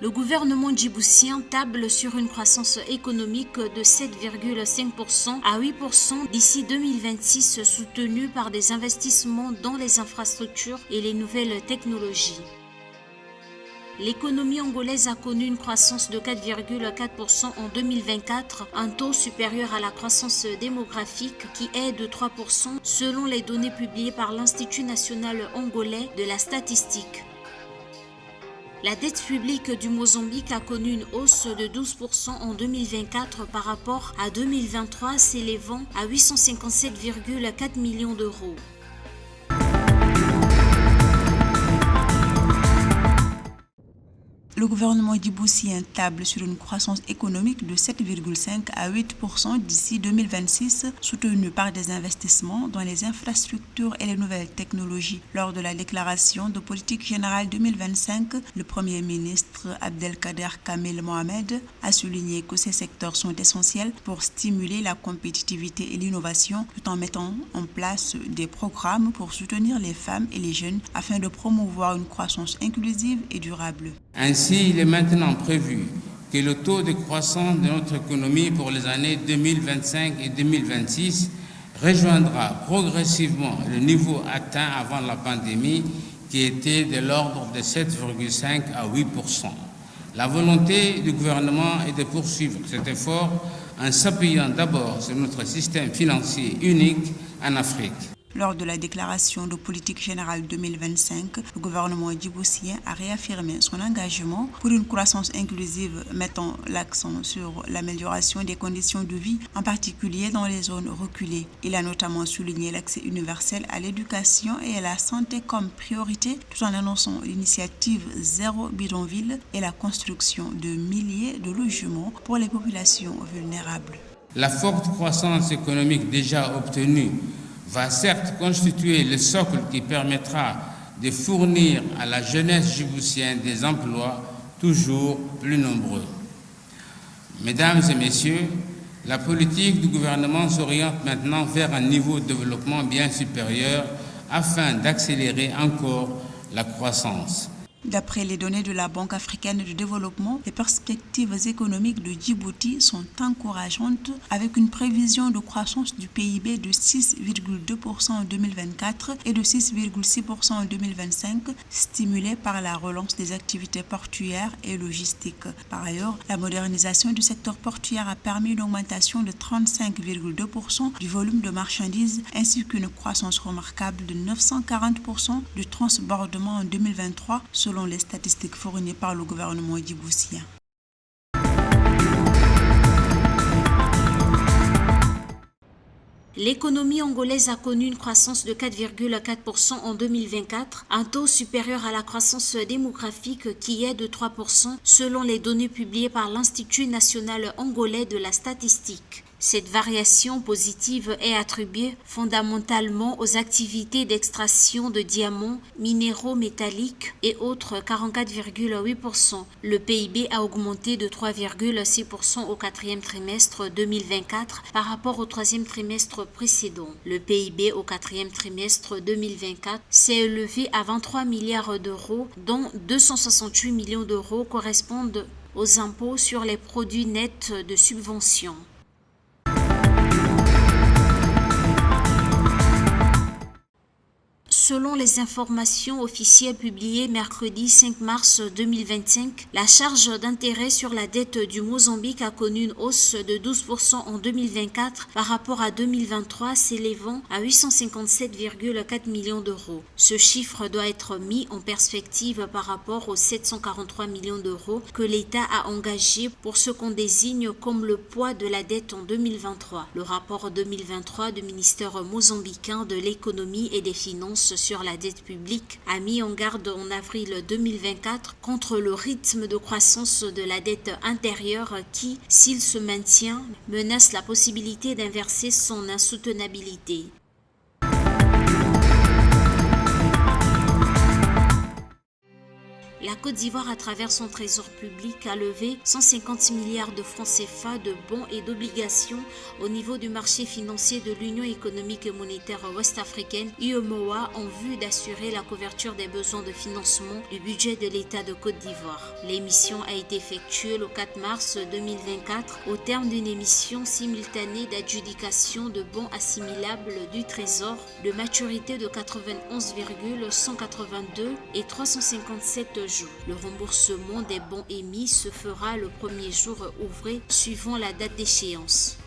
Le gouvernement djiboutien table sur une croissance économique de 7,5% à 8% d'ici 2026, soutenue par des investissements dans les infrastructures et les nouvelles technologies. L'économie angolaise a connu une croissance de 4,4% en 2024, un taux supérieur à la croissance démographique qui est de 3% selon les données publiées par l'Institut national angolais de la statistique. La dette publique du Mozambique a connu une hausse de 12% en 2024 par rapport à 2023, s'élevant à 857,4 millions d'euros. Le gouvernement djiboutien table sur une croissance économique de 7,5 à 8% d'ici 2026, soutenue par des investissements dans les infrastructures et les nouvelles technologies. Lors de la déclaration de politique générale 2025, le Premier ministre Abdelkader Kamel Mohamed a souligné que ces secteurs sont essentiels pour stimuler la compétitivité et l'innovation, tout en mettant en place des programmes pour soutenir les femmes et les jeunes afin de promouvoir une croissance inclusive et durable. Ainsi, il est maintenant prévu que le taux de croissance de notre économie pour les années 2025 et 2026 rejoindra progressivement le niveau atteint avant la pandémie qui était de l'ordre de 7,5 à 8%. La volonté du gouvernement est de poursuivre cet effort en s'appuyant d'abord sur notre système financier unique en Afrique. Lors de la déclaration de politique générale 2025, le gouvernement djiboutien a réaffirmé son engagement pour une croissance inclusive mettant l'accent sur l'amélioration des conditions de vie, en particulier dans les zones reculées. Il a notamment souligné l'accès universel à l'éducation et à la santé comme priorité, tout en annonçant l'initiative Zéro Bidonville et la construction de milliers de logements pour les populations vulnérables. La forte croissance économique déjà obtenue va certes constituer le socle qui permettra de fournir à la jeunesse djiboutienne des emplois toujours plus nombreux. Mesdames et messieurs, la politique du gouvernement s'oriente maintenant vers un niveau de développement bien supérieur afin d'accélérer encore la croissance. D'après les données de la Banque africaine de développement, les perspectives économiques de Djibouti sont encourageantes avec une prévision de croissance du PIB de 6,2% en 2024 et de 6,6% en 2025, stimulée par la relance des activités portuaires et logistiques. Par ailleurs, la modernisation du secteur portuaire a permis une augmentation de 35,2% du volume de marchandises ainsi qu'une croissance remarquable de 940% du transbordement en 2023 selon les statistiques fournies par le gouvernement djiboutien. L'économie angolaise a connu une croissance de 4,4% en 2024, un taux supérieur à la croissance démographique qui est de 3% selon les données publiées par l'Institut national angolais de la statistique. Cette variation positive est attribuée fondamentalement aux activités d'extraction de diamants, minéraux métalliques et autres 44,8%. Le PIB a augmenté de 3,6% au quatrième trimestre 2024 par rapport au troisième trimestre précédent. Le PIB au quatrième trimestre 2024 s'est élevé à 23 milliards d'euros, dont 268 millions d'euros correspondent aux impôts sur les produits nets de subvention. Selon les informations officielles publiées mercredi 5 mars 2025, la charge d'intérêt sur la dette du Mozambique a connu une hausse de 12% en 2024 par rapport à 2023, s'élevant à 857,4 millions d'euros. Ce chiffre doit être mis en perspective par rapport aux 743 millions d'euros que l'État a engagés pour ce qu'on désigne comme le poids de la dette en 2023. Le rapport 2023 du ministère mozambicain de l'économie et des finances sur la dette publique a mis en garde en avril 2024 contre le rythme de croissance de la dette intérieure qui, s'il se maintient, menace la possibilité d'inverser son insoutenabilité. La La Côte d'Ivoire, à travers son trésor public, a levé 150 milliards de francs CFA de bons et d'obligations au niveau du marché financier de l'Union économique et monétaire ouest-africaine, UEMOA, en vue d'assurer la couverture des besoins de financement du budget de l'État de Côte d'Ivoire. L'émission a été effectuée le 4 mars 2024 au terme d'une émission simultanée d'adjudication de bons assimilables du Trésor de maturité de 91,182 et 357 jours. Le remboursement des bons émis se fera le premier jour ouvré suivant la date d'échéance.